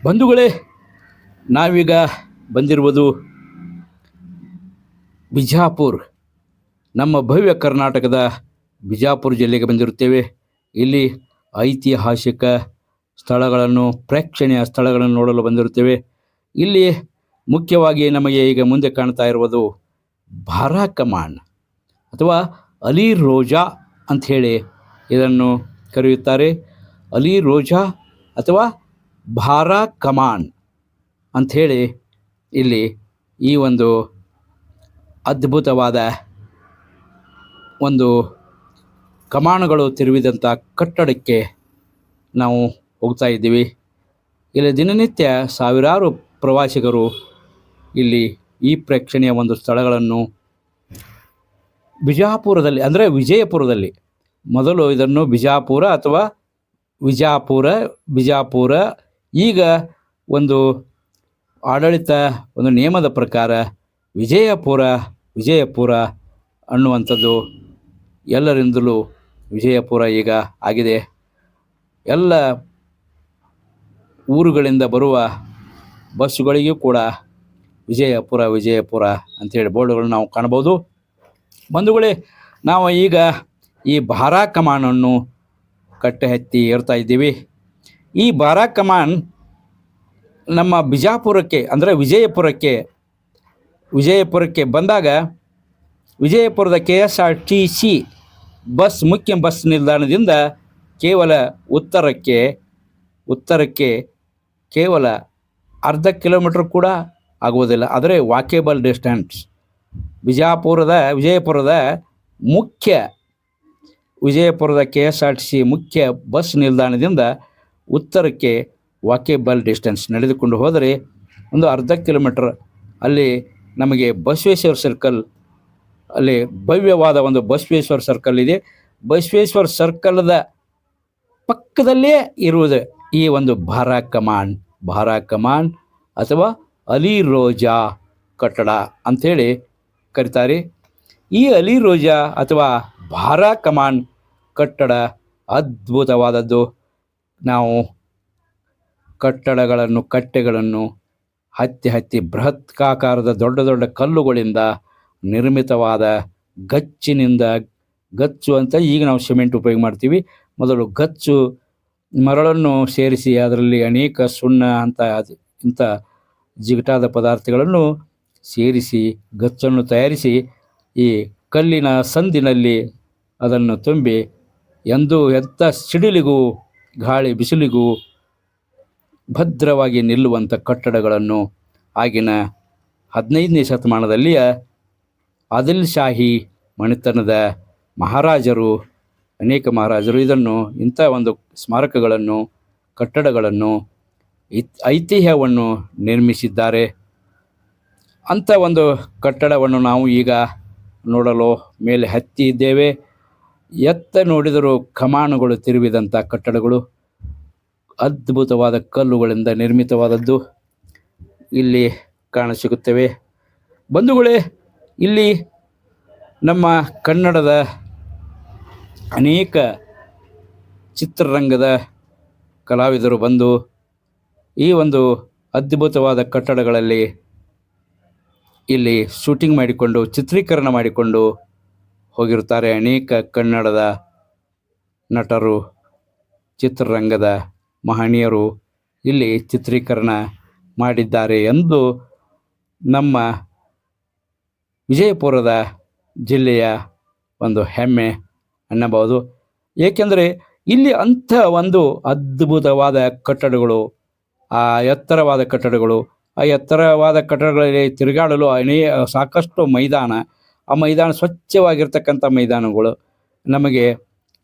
ಬಂಧುಗಳೇ, ನಾವೀಗ ಬಂದಿರುವುದು ಬಿಜಾಪುರ. ನಮ್ಮ ಭವ್ಯ ಕರ್ನಾಟಕದ ಬಿಜಾಪುರ ಜಿಲ್ಲೆಗೆ ಬಂದಿರುತ್ತೇವೆ. ಇಲ್ಲಿ ಐತಿಹಾಸಿಕ ಸ್ಥಳಗಳನ್ನು, ಪ್ರೇಕ್ಷಣೀಯ ಸ್ಥಳಗಳನ್ನು ನೋಡಲು ಬಂದಿರುತ್ತೇವೆ. ಇಲ್ಲಿ ಮುಖ್ಯವಾಗಿ ನಮಗೆ ಈಗ ಮುಂದೆ ಕಾಣ್ತಾ ಇರುವುದು ಬಾರಾ ಕಮಾನ್ ಅಥವಾ ಅಲಿ ರೋಜಾ ಅಂಥೇಳಿ ಇದನ್ನು ಕರೆಯುತ್ತಾರೆ. ಅಲಿ ರೋಜಾ ಅಥವಾ ಬಾರಾ ಕಮಾನ್ ಅಂಥೇಳಿ ಇಲ್ಲಿ ಈ ಒಂದು ಅದ್ಭುತವಾದ ಒಂದು ಕಮಾನುಗಳು ತಿರುವಿದಂಥ ಕಟ್ಟಡಕ್ಕೆ ನಾವು ಹೋಗ್ತಾ ಇದ್ದೀವಿ. ಇಲ್ಲಿ ದಿನನಿತ್ಯ ಸಾವಿರಾರು ಪ್ರವಾಸಿಗರು ಇಲ್ಲಿ ಈ ಪ್ರೇಕ್ಷಣೀಯ ಒಂದು ಸ್ಥಳಗಳನ್ನು ಬಿಜಾಪುರದಲ್ಲಿ, ಅಂದರೆ ವಿಜಯಪುರದಲ್ಲಿ, ಮೊದಲು ಇದನ್ನು ಬಿಜಾಪುರ ಅಥವಾ ಬಿಜಾಪುರ ಈಗ ಒಂದು ಆಡಳಿತ ಒಂದು ನಿಯಮದ ಪ್ರಕಾರ ವಿಜಯಪುರ ಅನ್ನುವಂಥದ್ದು ಎಲ್ಲರಿಂದಲೂ ವಿಜಯಪುರ ಈಗ ಆಗಿದೆ. ಎಲ್ಲ ಊರುಗಳಿಂದ ಬರುವ ಬಸ್ಸುಗಳಿಗೂ ಕೂಡ ವಿಜಯಪುರ ಅಂಥೇಳಿ ಬೋರ್ಡುಗಳನ್ನು ನಾವು ಕಾಣ್ಬೋದು. ಬಂಧುಗಳೇ, ನಾವು ಈಗ ಈ ಬಾರಾ ಕಮಾನನ್ನು ಕಟ್ಟೆ ಹತ್ತಿ ಏರ್ತಾ ಇದ್ದೀವಿ. ಈ ಬಾರಾ ಕಮಾನ್ ನಮ್ಮ ಬಿಜಾಪುರಕ್ಕೆ, ಅಂದರೆ ವಿಜಯಪುರಕ್ಕೆ ಬಂದಾಗ ವಿಜಯಪುರದ KSRTC ಮುಖ್ಯ ಬಸ್ ನಿಲ್ದಾಣದಿಂದ ಕೇವಲ ಉತ್ತರಕ್ಕೆ ಕೇವಲ ಅರ್ಧ ಕಿಲೋಮೀಟ್ರ್ ಕೂಡ ಆಗುವುದಿಲ್ಲ. ಆದರೆ ವಾಕೇಬಲ್ ಡಿಸ್ಟೆನ್ಸ್ ವಿಜಯಪುರದ KSRTC ಮುಖ್ಯ ಬಸ್ ನಿಲ್ದಾಣದಿಂದ ಉತ್ತರಕ್ಕೆ ವಾಕೇಬಲ್ ಡಿಸ್ಟೆನ್ಸ್ ನಡೆದುಕೊಂಡು ಹೋದರೆ ಒಂದು ಅರ್ಧ ಕಿಲೋಮೀಟ್ರ್ ಅಲ್ಲಿ ನಮಗೆ ಬಸವೇಶ್ವರ ಸರ್ಕಲ್, ಅಲ್ಲಿ ಭವ್ಯವಾದ ಒಂದು ಬಸವೇಶ್ವರ ಸರ್ಕಲ್ ಇದೆ. ಬಸವೇಶ್ವರ ಸರ್ಕಲ್ದ ಪಕ್ಕದಲ್ಲೇ ಇರುವುದು ಈ ಒಂದು ಬಾರಾ ಕಮಾನ್ ಅಥವಾ ಅಲಿ ರೋಜಾ ಕಟ್ಟಡ ಅಂಥೇಳಿ ಕರೀತಾರೆ. ಈ ಅಲಿ ರೋಜಾ ಅಥವಾ ಬಾರಾ ಕಮಾನ್ ಕಟ್ಟಡ ಅದ್ಭುತವಾದದ್ದು. ನಾವು ಕಟ್ಟೆಗಳನ್ನು ಹತ್ತಿ ಬೃಹತ್ಕಾಕಾರದ ದೊಡ್ಡ ಕಲ್ಲುಗಳಿಂದ ನಿರ್ಮಿತವಾದ ಗಚ್ಚು ಅಂತ ಈಗ ನಾವು ಸಿಮೆಂಟ್ ಉಪಯೋಗ ಮಾಡ್ತೀವಿ. ಮೊದಲು ಗಚ್ಚು ಮರಳನ್ನು ಸೇರಿಸಿ ಅದರಲ್ಲಿ ಅನೇಕ ಸುಣ್ಣ ಇಂಥ ಜಿಗಟಾದ ಪದಾರ್ಥಗಳನ್ನು ಸೇರಿಸಿ ಗಚ್ಚನ್ನು ತಯಾರಿಸಿ ಈ ಕಲ್ಲಿನ ಸಂದಿನಲ್ಲಿ ಅದನ್ನು ತುಂಬಿ ಎಂಥ ಸಿಡಿಲಿಗೂ ಗಾಳಿ ಬಿಸಿಲಿಗೂ ಭದ್ರವಾಗಿ ನಿಲ್ಲುವಂಥ ಕಟ್ಟಡಗಳನ್ನು ಆಗಿನ 15ನೇ ಶತಮಾನದಲ್ಲಿಯ ಆದಿಲ್ ಶಾಹಿ ಮನೆತನದ ಅನೇಕ ಮಹಾರಾಜರು ಇಂಥ ಒಂದು ಸ್ಮಾರಕಗಳನ್ನು, ಕಟ್ಟಡಗಳನ್ನು, ಐತಿಹ್ಯವನ್ನು ನಿರ್ಮಿಸಿದ್ದಾರೆ. ಅಂಥ ಒಂದು ಕಟ್ಟಡವನ್ನು ನಾವು ಈಗ ನೋಡಲು ಮೇಲೆ ಹತ್ತಿ ಇದ್ದೇವೆ. ಎತ್ತ ನೋಡಿದರೂ ಕಮಾನುಗಳು ತಿರುವಿದಂಥ ಕಟ್ಟಡಗಳು, ಅದ್ಭುತವಾದ ಕಲ್ಲುಗಳಿಂದ ನಿರ್ಮಿತವಾದದ್ದು ಇಲ್ಲಿ ಕಾಣಸಿಗುತ್ತವೆ. ಬಂಧುಗಳೇ, ಇಲ್ಲಿ ನಮ್ಮ ಕನ್ನಡದ ಅನೇಕ ಚಿತ್ರರಂಗದ ಕಲಾವಿದರು ಬಂದು ಈ ಒಂದು ಅದ್ಭುತವಾದ ಕಟ್ಟಡಗಳಲ್ಲಿ ಇಲ್ಲಿ ಶೂಟಿಂಗ್ ಮಾಡಿಕೊಂಡು, ಚಿತ್ರೀಕರಣ ಮಾಡಿಕೊಂಡು ಹೋಗಿರುತ್ತಾರೆ. ಅನೇಕ ಕನ್ನಡದ ನಟರು, ಚಿತ್ರರಂಗದ ಮಹನೀಯರು ಇಲ್ಲಿ ಚಿತ್ರೀಕರಣ ಮಾಡಿದ್ದಾರೆ ಎಂದು ನಮ್ಮ ವಿಜಯಪುರದ ಜಿಲ್ಲೆಯ ಒಂದು ಹೆಮ್ಮೆ ಅನ್ನಬಹುದು. ಏಕೆಂದರೆ ಇಲ್ಲಿ ಅಂಥ ಒಂದು ಅದ್ಭುತವಾದ ಕಟ್ಟಡಗಳು, ಆ ಎತ್ತರವಾದ ಕಟ್ಟಡಗಳಲ್ಲಿ ತಿರುಗಾಡಲು ಸಾಕಷ್ಟು ಮೈದಾನ, ಆ ಮೈದಾನ ಸ್ವಚ್ಛವಾಗಿರ್ತಕ್ಕಂಥ ಮೈದಾನಗಳು ನಮಗೆ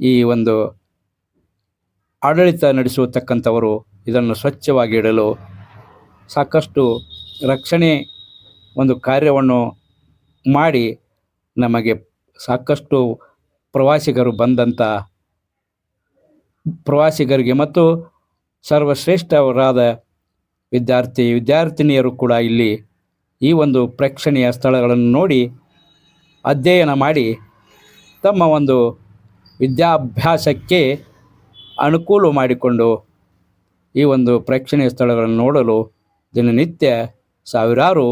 ಈ ಒಂದು ಆಡಳಿತ ನಡೆಸತಕ್ಕಂಥವರು ಇದನ್ನು ಸ್ವಚ್ಛವಾಗಿ ಇಡಲು ಸಾಕಷ್ಟು ರಕ್ಷಣೆ ಒಂದು ಕಾರ್ಯವನ್ನು ಮಾಡಿ ನಮಗೆ ಸಾಕಷ್ಟು ಪ್ರವಾಸಿಗರಿಗೆ ಮತ್ತು ಸರ್ವಶ್ರೇಷ್ಠರಾದ ವಿದ್ಯಾರ್ಥಿನಿಯರು ಕೂಡ ಇಲ್ಲಿ ಈ ಒಂದು ಪ್ರೇಕ್ಷಣೀಯ ಸ್ಥಳಗಳನ್ನು ನೋಡಿ ಅಧ್ಯಯನ ಮಾಡಿ ತಮ್ಮ ಒಂದು ವಿದ್ಯಾಭ್ಯಾಸಕ್ಕೆ ಅನುಕೂಲ ಮಾಡಿಕೊಂಡು ಈ ಒಂದು ಪ್ರೇಕ್ಷಣೀಯ ಸ್ಥಳಗಳನ್ನು ನೋಡಲು ದಿನನಿತ್ಯ ಸಾವಿರಾರು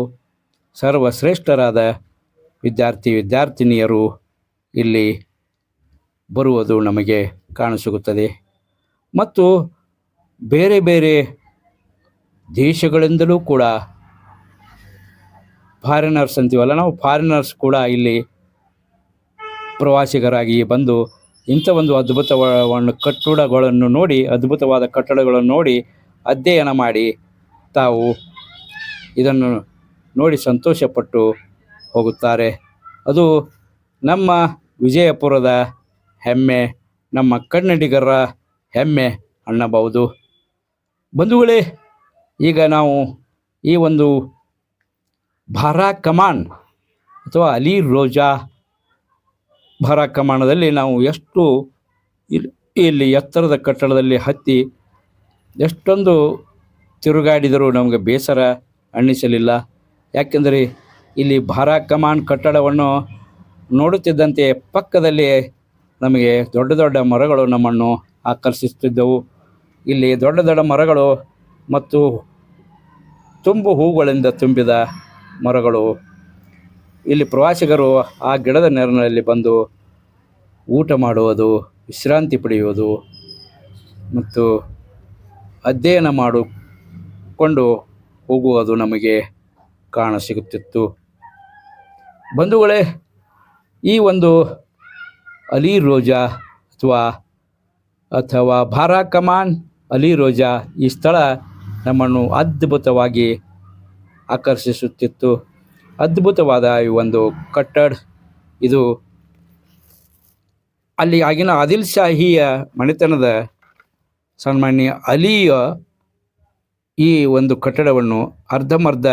ಸರ್ವಶ್ರೇಷ್ಠರಾದ ವಿದ್ಯಾರ್ಥಿನಿಯರು ಇಲ್ಲಿ ಬರುವುದು ನಮಗೆ ಕಾಣಸಿಗುತ್ತದೆ. ಮತ್ತು ಬೇರೆ ಬೇರೆ ದೇಶಗಳಿಂದಲೂ ಕೂಡ ಫಾರಿನರ್ಸ್ ಅಂತೀವಲ್ಲ ನಾವು, ಫಾರಿನರ್ಸ್ ಕೂಡ ಇಲ್ಲಿ ಪ್ರವಾಸಿಗರಾಗಿ ಬಂದು ಇಂಥ ಒಂದು ಅದ್ಭುತವಾದ ಕಟ್ಟಡಗಳನ್ನು ನೋಡಿ ಅಧ್ಯಯನ ಮಾಡಿ ತಾವು ಇದನ್ನು ನೋಡಿ ಸಂತೋಷಪಟ್ಟು ಹೋಗುತ್ತಾರೆ. ಅದು ನಮ್ಮ ವಿಜಯಪುರದ ಹೆಮ್ಮೆ, ನಮ್ಮ ಕನ್ನಡಿಗರ ಹೆಮ್ಮೆ ಅನ್ನಬಹುದು. ಬಂಧುಗಳೇ, ಈಗ ನಾವು ಈ ಒಂದು ಭಾರಾ ಕಮಾನ್ ಅಥವಾ ಅಲಿ ರೋಜಾ ಭಾರಾ ಕಮಾನದಲ್ಲಿ ನಾವು ಎಷ್ಟು ಇಲ್ಲಿ ಎತ್ತರದ ಕಟ್ಟಡದಲ್ಲಿ ಹತ್ತಿ ಎಷ್ಟೊಂದು ತಿರುಗಾಡಿದರೂ ನಮಗೆ ಬೇಸರ ಅನ್ನಿಸಲಿಲ್ಲ. ಯಾಕೆಂದರೆ ಇಲ್ಲಿ ಭಾರಾ ಕಮಾನ್ ಕಟ್ಟಡವನ್ನು ನೋಡುತ್ತಿದ್ದಂತೆ ಪಕ್ಕದಲ್ಲಿ ನಮಗೆ ದೊಡ್ಡ ದೊಡ್ಡ ಮರಗಳು ನಮ್ಮನ್ನು ಆಕರ್ಷಿಸುತ್ತಿದ್ದವು. ಇಲ್ಲಿ ದೊಡ್ಡ ದೊಡ್ಡ ಮರಗಳು ಮತ್ತು ತುಂಬು ಹೂಗಳಿಂದ ತುಂಬಿದ ಮರಗಳು. ಇಲ್ಲಿ ಪ್ರವಾಸಿಗರು ಆ ಗಿಡದ ನೆರಳಿನಲ್ಲಿ ಬಂದು ಊಟ ಮಾಡುವುದು, ವಿಶ್ರಾಂತಿ ಪಡೆಯುವುದು ಮತ್ತು ಅಧ್ಯಯನ ಮಾಡಿಕೊಂಡು ಹೋಗುವುದು ನಮಗೆ ಕಾಣಸಿಗುತ್ತಿತ್ತು. ಬಂಧುಗಳೇ, ಈ ಒಂದು ಅಲಿ ರೋಜಾ ಅಥವಾ ಭಾರಾ ಕಮಾನ್ ಅಲಿ ರೋಜಾ ಈ ಸ್ಥಳ ನಮ್ಮನ್ನು ಅದ್ಭುತವಾಗಿ ಆಕರ್ಷಿಸುತ್ತಿತ್ತು. ಅದ್ಭುತವಾದ ಈ ಒಂದು ಕಟ್ಟಡ ಇದು ಅಲ್ಲಿ ಆಗಿನ ಆದಿಲ್ ಶಾಹಿಯ ಮನೆತನದ ಸನ್ಮಾನ್ಯ ಅಲಿಯ ಈ ಒಂದು ಕಟ್ಟಡವನ್ನು ಅರ್ಧಂಬರ್ಧ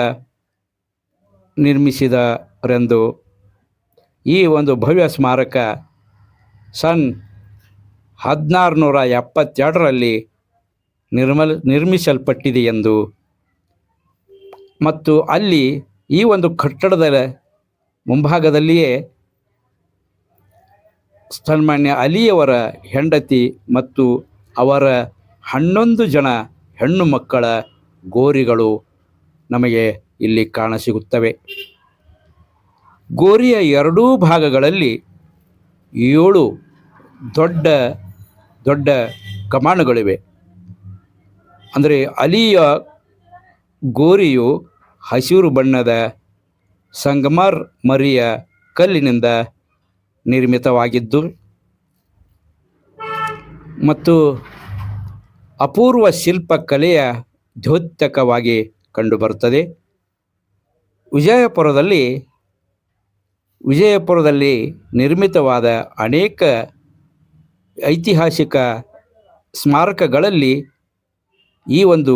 ನಿರ್ಮಿಸಿದರೆಂದು ಈ ಒಂದು ಭವ್ಯ ಸ್ಮಾರಕ 1672ರಲ್ಲಿ ನಿರ್ಮಿಸಲ್ಪಟ್ಟಿದೆ ಎಂದು ಮತ್ತು ಅಲ್ಲಿ ಈ ಒಂದು ಕಟ್ಟಡದ ಮುಂಭಾಗದಲ್ಲಿಯೇ ಸನ್ಮಾನ್ಯ ಅಲಿಯವರ ಹೆಂಡತಿ ಮತ್ತು ಅವರ 11 ಜನ ಹೆಣ್ಣು ಮಕ್ಕಳ ಗೋರಿಗಳು ನಮಗೆ ಇಲ್ಲಿ ಕಾಣಸಿಗುತ್ತವೆ. ಗೋರಿಯ ಎರಡೂ ಭಾಗಗಳಲ್ಲಿ 7 ದೊಡ್ಡ ದೊಡ್ಡ ಕಮಾನುಗಳಿವೆ. ಅಂದರೆ ಅಲಿಯ ಗೋರಿಯು ಹಸಿರು ಬಣ್ಣದ ಸಂಗಮರ್ ಮರಿಯ ಕಲ್ಲಿನಿಂದ ನಿರ್ಮಿತವಾಗಿದ್ದು ಮತ್ತು ಅಪೂರ್ವ ಶಿಲ್ಪಕಲೆಯ ದ್ಯೋತಕವಾಗಿ ಕಂಡುಬರುತ್ತದೆ. ವಿಜಯಪುರದಲ್ಲಿ ನಿರ್ಮಿತವಾದ ಅನೇಕ ಐತಿಹಾಸಿಕ ಸ್ಮಾರಕಗಳಲ್ಲಿ ಈ ಒಂದು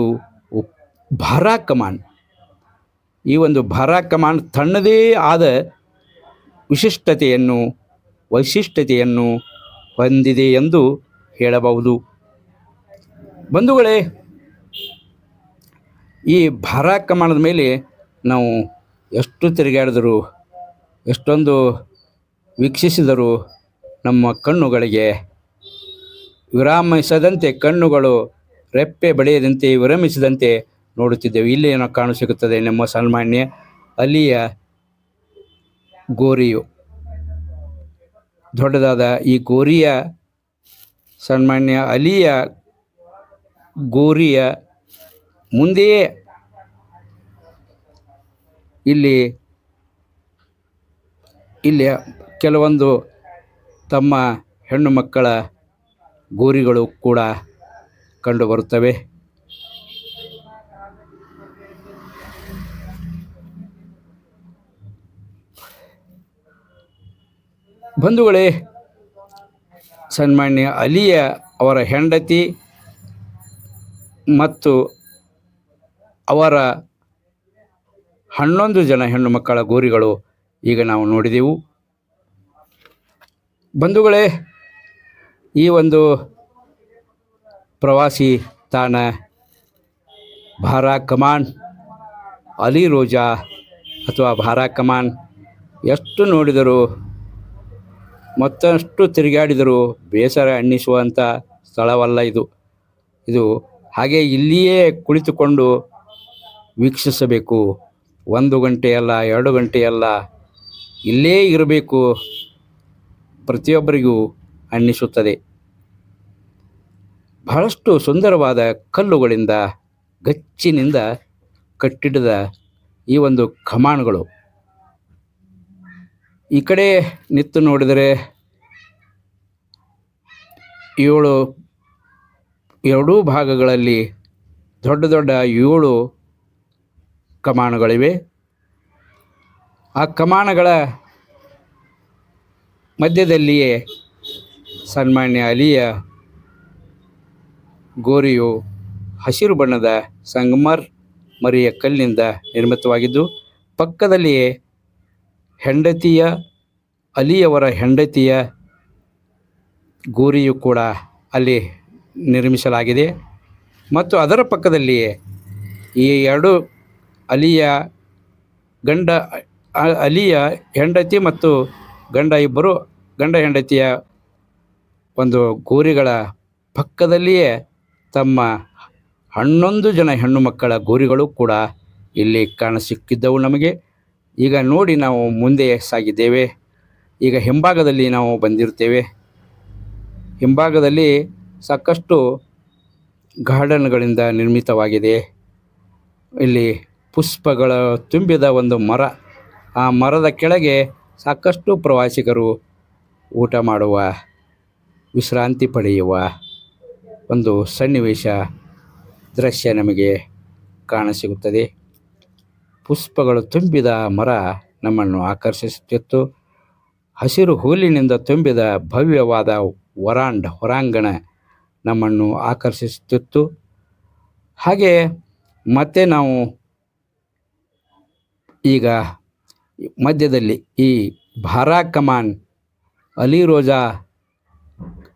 ಭಾರಾ ಕಮಾನ್ ತನ್ನದೇ ಆದ ವೈಶಿಷ್ಟ್ಯತೆಯನ್ನು ಹೊಂದಿದೆ ಎಂದು ಹೇಳಬಹುದು. ಬಂಧುಗಳೇ, ಈ ಭಾರಾ ಕಮಾನದ ಮೇಲೆ ನಾವು ಎಷ್ಟು ತಿರುಗಾಡಿದರೂ, ಎಷ್ಟೊಂದು ವೀಕ್ಷಿಸಿದರೂ ನಮ್ಮ ಕಣ್ಣುಗಳಿಗೆ ವಿರಾಮಿಸದಂತೆ, ಕಣ್ಣುಗಳು ರೆಪ್ಪೆ ಬಡಿಯದಂತೆ ವಿರಮಿಸಿದಂತೆ ನೋಡುತ್ತಿದ್ದೆವು. ಇಲ್ಲಿ ನಾವು ಕಾಣಸಿಗುತ್ತದೆ ನಮ್ಮ ಸನ್ಮಾನ್ಯ ಅಲಿಯ ಗೋರಿಯು. ದೊಡ್ಡದಾದ ಈ ಸನ್ಮಾನ್ಯ ಅಲಿಯ ಗೋರಿಯ ಮುಂದೆಯೇ ಇಲ್ಲಿ ಕೆಲವೊಂದು ತಮ್ಮ ಹೆಣ್ಣು ಮಕ್ಕಳ ಗೋರಿಗಳು ಕೂಡ ಕಂಡುಬರುತ್ತವೆ. ಬಂಧುಗಳೇ, ಸನ್ಮಾನ್ಯ ಅಲಿಯ ಅವರ ಹೆಂಡತಿ ಮತ್ತು ಅವರ 11 ಜನ ಹೆಣ್ಣು ಮಕ್ಕಳ ಗೋರಿಗಳು ಈಗ ನಾವು ನೋಡಿದೆವು. ಬಂಧುಗಳೇ, ಈ ಒಂದು ಪ್ರವಾಸಿ ತಾಣ ಭಾರಾ ಕಮಾನ್ ಅಲಿ ರೋಜಾ ಅಥವಾ ಭಾರಾ ಕಮಾನ್ ಎಷ್ಟು ನೋಡಿದರೂ ಮತ್ತಷ್ಟು ತಿರುಗಾಡಿದರೂ ಬೇಸರ ಅನ್ನಿಸುವಂಥ ಸ್ಥಳವಲ್ಲ ಇದು ಹಾಗೆ ಇಲ್ಲಿಯೇ ಕುಳಿತುಕೊಂಡು ವೀಕ್ಷಿಸಬೇಕು. 1 ಗಂಟೆ ಅಲ್ಲ, 2 ಗಂಟೆ ಅಲ್ಲ, ಇಲ್ಲೇ ಇರಬೇಕು ಪ್ರತಿಯೊಬ್ಬರಿಗೂ ಅನ್ನಿಸುತ್ತದೆ. ಬಹಳಷ್ಟು ಸುಂದರವಾದ ಕಲ್ಲುಗಳಿಂದ ಗಚ್ಚಿನಿಂದ ಕಟ್ಟಿಡದ ಈ ಒಂದು ಕಮಾನುಗಳು. ಈ ಕಡೆ ನಿಂತು ನೋಡಿದರೆ 7 ಎರಡೂ ಭಾಗಗಳಲ್ಲಿ ದೊಡ್ಡ ದೊಡ್ಡ 7 ಕಮಾನುಗಳಿವೆ. ಆ ಕಮಾನುಗಳ ಮಧ್ಯದಲ್ಲಿಯೇ ಸನ್ಮಾನ್ಯ ಅಲಿಯ ಗೋರಿಯು ಹಸಿರು ಬಣ್ಣದ ಸಂಗಮರ್ ಮರಿಯ ಕಲ್ಲಿನಿಂದ ನಿರ್ಮಿತವಾಗಿದ್ದು, ಪಕ್ಕದಲ್ಲಿಯೇ ಅಲಿಯವರ ಹೆಂಡತಿಯ ಗೋರಿಯು ಕೂಡ ಅಲ್ಲಿ ನಿರ್ಮಿಸಲಾಗಿದೆ. ಮತ್ತು ಅದರ ಪಕ್ಕದಲ್ಲಿಯೇ ಈ 2 ಅಲಿಯ ಹೆಂಡತಿ ಮತ್ತು ಗಂಡ ಹೆಂಡತಿಯ ಒಂದು ಗೋರಿಗಳ ಪಕ್ಕದಲ್ಲಿಯೇ ತಮ್ಮ 11 ಜನ ಹೆಣ್ಣು ಮಕ್ಕಳ ಗೋರಿಗಳು ಕೂಡ ಇಲ್ಲಿ ಕಾಣಸಿಕ್ಕಿದ್ದವು ನಮಗೆ. ಈಗ ನೋಡಿ ನಾವು ಮುಂದೆ ಸಾಗಿದ್ದೇವೆ. ಈಗ ಹಿಂಭಾಗದಲ್ಲಿ ನಾವು ಬಂದಿರುತ್ತೇವೆ. ಹಿಂಭಾಗದಲ್ಲಿ ಸಾಕಷ್ಟು ಗಾರ್ಡನ್ಗಳಿಂದ ನಿರ್ಮಿತವಾಗಿದೆ. ಇಲ್ಲಿ ಪುಷ್ಪಗಳ ತುಂಬಿದ ಒಂದು ಮರ, ಆ ಮರದ ಕೆಳಗೆ ಸಾಕಷ್ಟು ಪ್ರವಾಸಿಗರು ಊಟ ಮಾಡುವ, ವಿಶ್ರಾಂತಿ ಪಡೆಯುವ ಒಂದು ಸನ್ನಿವೇಶ ದೃಶ್ಯ ನಮಗೆ ಕಾಣಸಿಗುತ್ತದೆ. ಪುಷ್ಪಗಳು ತುಂಬಿದ ಮರ ನಮ್ಮನ್ನು ಆಕರ್ಷಿಸುತ್ತಿತ್ತು. ಹಸಿರು ಹುಲ್ಲಿನಿಂದ ತುಂಬಿದ ಭವ್ಯವಾದ ಹೊರಾಂಗಣ ನಮ್ಮನ್ನು ಆಕರ್ಷಿಸುತ್ತಿತ್ತು. ಹಾಗೆ ಮತ್ತೆ ನಾವು ಈಗ ಮಧ್ಯದಲ್ಲಿ ಈ ಭಾರಾ ಕಮಾನ್, ಅಲಿ ರೋಜಾ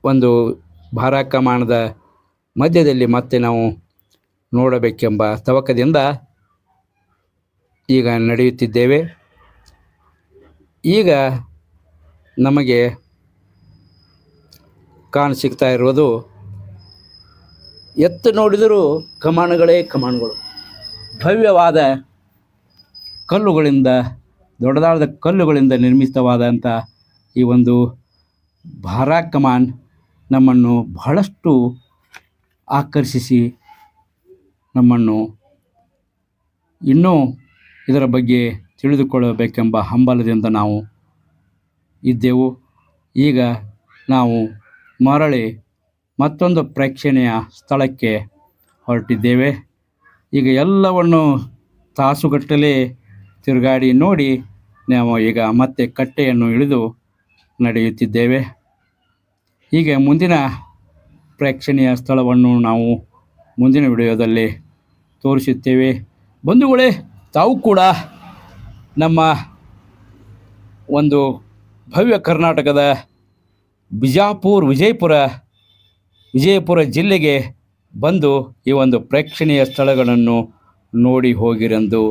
ಒಂದು ಭಾರಾ ಕಮಾನದ ಮಧ್ಯದಲ್ಲಿ ಮತ್ತೆ ನಾವು ನೋಡಬೇಕೆಂಬ ತವಕದಿಂದ ಈಗ ನಡೆಯುತ್ತಿದ್ದೇವೆ. ಈಗ ನಮಗೆ ಕಾಣಸಿಗ್ತಾ ಇರುವುದು, ಎತ್ತು ನೋಡಿದರೂ ಕಮಾನುಗಳೇ ಕಮಾನುಗಳು. ಭವ್ಯವಾದ ಕಲ್ಲುಗಳಿಂದ, ದೊಡ್ಡದಾದ ಕಲ್ಲುಗಳಿಂದ ನಿರ್ಮಿತವಾದಂಥ ಈ ಒಂದು ಭಾರಾ ಕಮಾನ್ ನಮ್ಮನ್ನು ಬಹಳಷ್ಟು ಆಕರ್ಷಿಸಿ ನಮ್ಮನ್ನು ಇನ್ನೂ ಇದರ ಬಗ್ಗೆ ತಿಳಿದುಕೊಳ್ಳಬೇಕೆಂಬ ಹಂಬಲದಿಂದ ನಾವು ಇದ್ದೆವು. ಈಗ ನಾವು ಮರಳಿ ಮತ್ತೊಂದು ಪ್ರೇಕ್ಷಣೀಯ ಸ್ಥಳಕ್ಕೆ ಹೊರಟಿದ್ದೇವೆ. ಈಗ ಎಲ್ಲವನ್ನು ತಾಸುಗಟ್ಟಲೆ ತಿರುಗಾಡಿ ನೋಡಿ ನಾವು ಈಗ ಮತ್ತೆ ಕಟ್ಟೆಯನ್ನು ಇಳಿದು ನಡೆಯುತ್ತಿದ್ದೇವೆ. ಹೀಗೆ ಮುಂದಿನ ಪ್ರೇಕ್ಷಣೀಯ ಸ್ಥಳವನ್ನು ನಾವು ಮುಂದಿನ ವಿಡಿಯೋದಲ್ಲಿ ತೋರಿಸುತ್ತೇವೆ. ಬಂಧುಗಳೇ, ತಾವು ಕೂಡ ನಮ್ಮ ಒಂದು ಭವ್ಯ ಕರ್ನಾಟಕದ ವಿಜಯಪುರ ಜಿಲ್ಲೆಗೆ ಬಂದು ಈ ಒಂದು ಪ್ರೇಕ್ಷಣೀಯ ಸ್ಥಳಗಳನ್ನು ನೋಡಿ ಹೋಗಿರೆಂದು